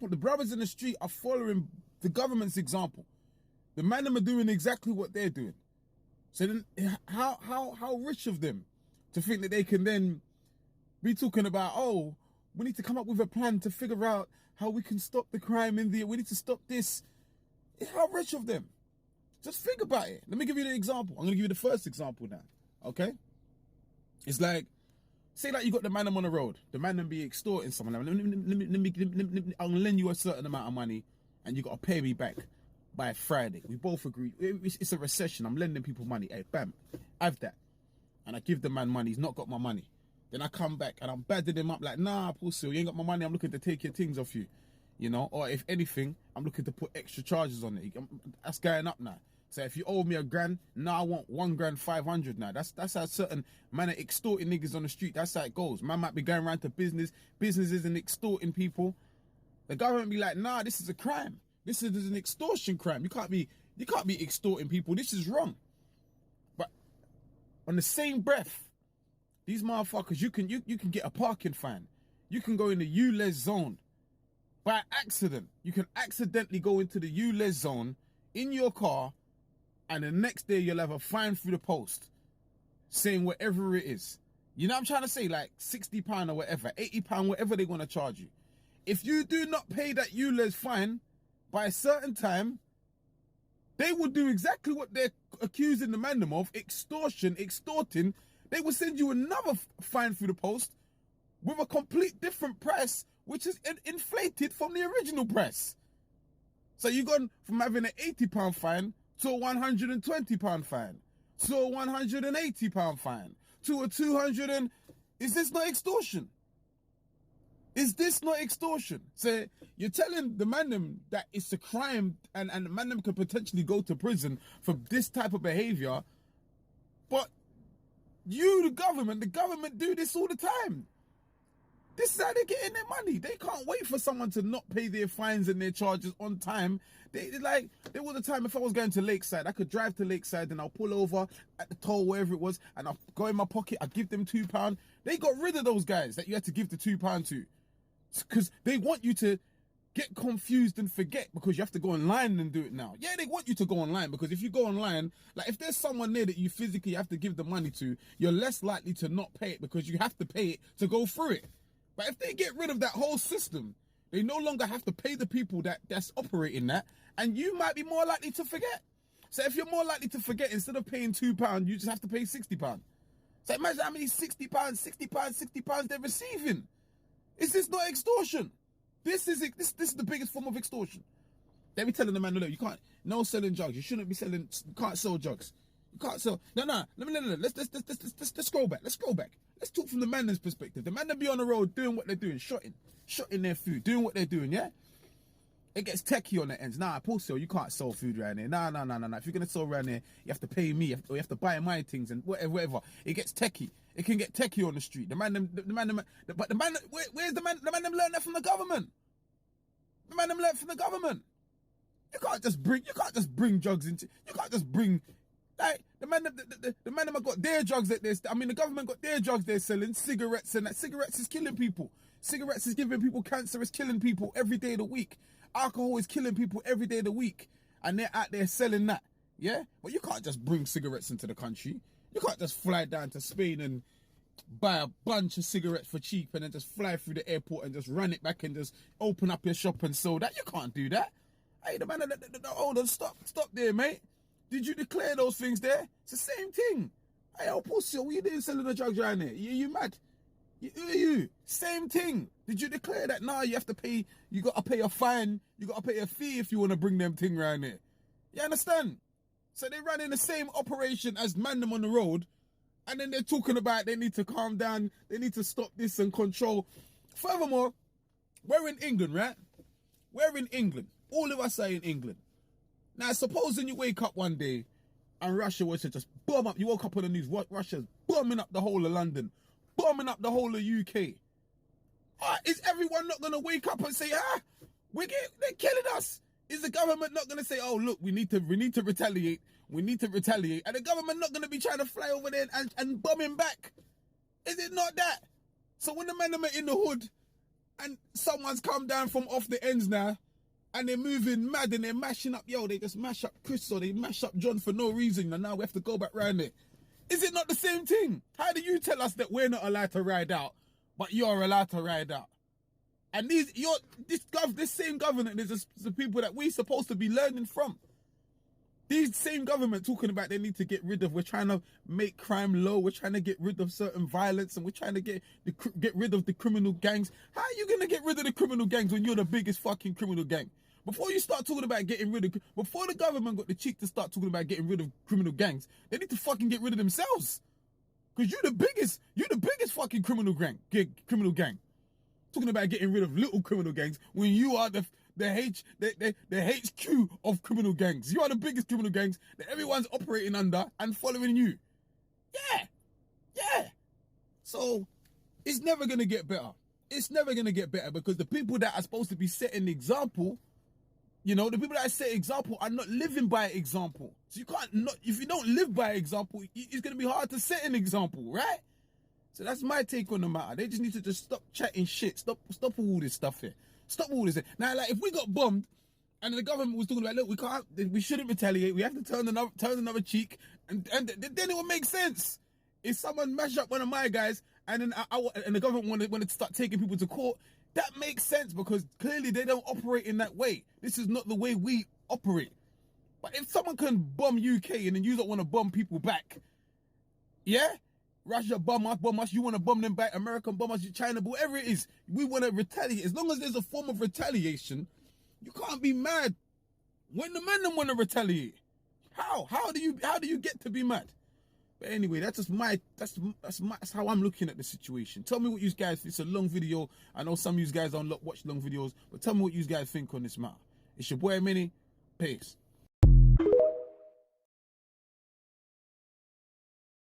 the brothers in the street are following the government's example. The man them are doing exactly what they're doing. So then how rich of them to think that they can then be talking about, oh, we need to come up with a plan to figure out how we can stop the crime in we need to stop this. How rich of them? Just think about it. Let me give you the example. I'm going to give you the first example now. Okay? It's like, say like you got the man on the road. The man be extorting someone. I'll lend you a certain amount of money and you got to pay me back by Friday. We both agree. It's a recession. I'm lending people money. Hey, bam. I have that. And I give the man money. He's not got my money. Then I come back and I'm badding him up like, nah, pussy, you ain't got my money. I'm looking to take your things off you. You know? Or if anything, I'm looking to put extra charges on it. That's going up now. So if you owe me $1,000, now I want $1,500 now. That's how certain man are extorting niggas on the street. That's how it goes. Man might be going around to businesses and extorting people. The government be like, nah, this is a crime. This is an extortion crime. You can't be extorting people. This is wrong. But on the same breath, these motherfuckers, you can get a parking fine. You can go in the ULEZ zone by accident. You can accidentally go into the ULEZ zone in your car, and the next day you'll have a fine through the post saying whatever it is. You know what I'm trying to say? Like £60 or whatever, £80, whatever they want to charge you. If you do not pay that ULEZ fine by a certain time, they will do exactly what they're accusing the man of, extorting. They will send you another fine through the post with a complete different price, which is inflated from the original price. So you've gone from having an £80 fine to a £120 fine, to a £180 fine, to a 200 and... Is this not extortion? Is this not extortion? So you're telling the man them that it's a crime and the man them could potentially go to prison for this type of behavior, but you, the government do this all the time. This is how they're getting their money. They can't wait for someone to not pay their fines and their charges on time. There was a time if I was going to Lakeside, I could drive to Lakeside and I'll pull over at the toll, wherever it was, and I'll go in my pocket, I'll give them £2. They got rid of those guys that you had to give the £2 to. Because they want you to get confused and forget, because you have to go online and do it now. Yeah, they want you to go online, because if you go online, like if there's someone there that you physically have to give the money to, you're less likely to not pay it because you have to pay it to go through it. But if they get rid of that whole system, they no longer have to pay the people that's operating that, and you might be more likely to forget. So if you're more likely to forget, instead of paying £2, you just have to pay £60. So imagine how many £60 they're receiving. Is this not extortion? This is the biggest form of extortion. They be telling the man, look, you can't, no selling drugs. You shouldn't be selling, you can't sell drugs. You can't sell. No. Let's scroll back. Let's talk from the man's perspective. The man that be on the road doing what they're doing, shotting their food, doing what they're doing, yeah? It gets techie on the ends. Nah, Paul, you can't sell food around here. Nah. If you're going to sell around here, you have to pay me, or you have to buy my things and whatever. It gets techie. It can get techie on the street. Where's the man them learn that from the government? The man them learn from the government. You can't just bring drugs into, you can't just bring, like, the man them have got their drugs that the government got their drugs they're selling, cigarettes and that. Cigarettes is killing people. Cigarettes is giving people cancer, it's killing people every day of the week. Alcohol is killing people every day of the week. And they're out there selling that, yeah? But you can't just bring cigarettes into the country. You can't just fly down to Spain and buy a bunch of cigarettes for cheap and then just fly through the airport and just run it back and just open up your shop and sell that. You can't do that. Hey, the man, hold on, stop there, mate. Did you declare those things there? It's the same thing. Hey, oh, pussy, what you doing selling the drugs around here? You mad? You. Same thing. Did you declare that? Nah, you have to pay, you got to pay a fine, you got to pay a fee if you want to bring them thing around here. You understand? So they're running the same operation as man them on the road, and then they're talking about they need to calm down, they need to stop this and control. Furthermore, we're in England, right? We're in England. All of us are in England. Now, supposing you wake up one day and Russia was to just bomb up, you woke up on the news, Russia's bombing up the whole of London, bombing up the whole of UK. Is everyone not going to wake up and say, they're killing us? Is the government not going to say, oh, look, we need to retaliate. We need to retaliate. And the government not going to be trying to fly over there and bombing back? Is it not that? So when the men are in the hood, And someone's come down from off the ends now, and they're moving mad and they're mashing up. Yo, they just mash up Chris or they mash up John for no reason, and now we have to go back round there. Is it not the same thing? How do you tell us that we're not allowed to ride out, but you're allowed to ride out? And this same government is the people that we're supposed to be learning from. These same government talking about they need to get rid of, we're trying to make crime low, we're trying to get rid of certain violence, and we're trying to get rid of the criminal gangs. How are you going to get rid of the criminal gangs when you're the biggest fucking criminal gang? Before you start talking about getting rid of, before the government got the cheek to start talking about getting rid of criminal gangs, they need to fucking get rid of themselves. Because you're the biggest fucking criminal gang. Talking about getting rid of little criminal gangs when you are the HQ of criminal gangs. You are the biggest criminal gangs that everyone's operating under and following you. Yeah. So it's never going to get better. It's never going to get better because the people that are supposed to be setting the example, you know, the people that set example are not living by example. So you can't not, if you don't live by example, it's going to be hard to set an example, right? So that's my take on the matter. They just need to just stop chatting shit. Stop all this stuff here. Stop all this. Now, like, if we got bombed and the government was talking about, look, we shouldn't retaliate. We have to turn another cheek, and then it would make sense. If someone mashed up one of my guys and then and the government wanted to start taking people to court, that makes sense because clearly they don't operate in that way. This is not the way we operate. But if someone can bomb UK and then you don't want to bomb people back, yeah? Russia bomb us, you want to bomb them back, American bomb us, China, whatever it is, we want to retaliate. As long as there's a form of retaliation, you can't be mad when the men want to retaliate. How do you get to be mad? But anyway, that's how I'm looking at the situation. Tell me what you guys think. It's a long video. I know some of you guys don't watch long videos, but tell me what you guys think on this matter. It's your boy Mini. Peace.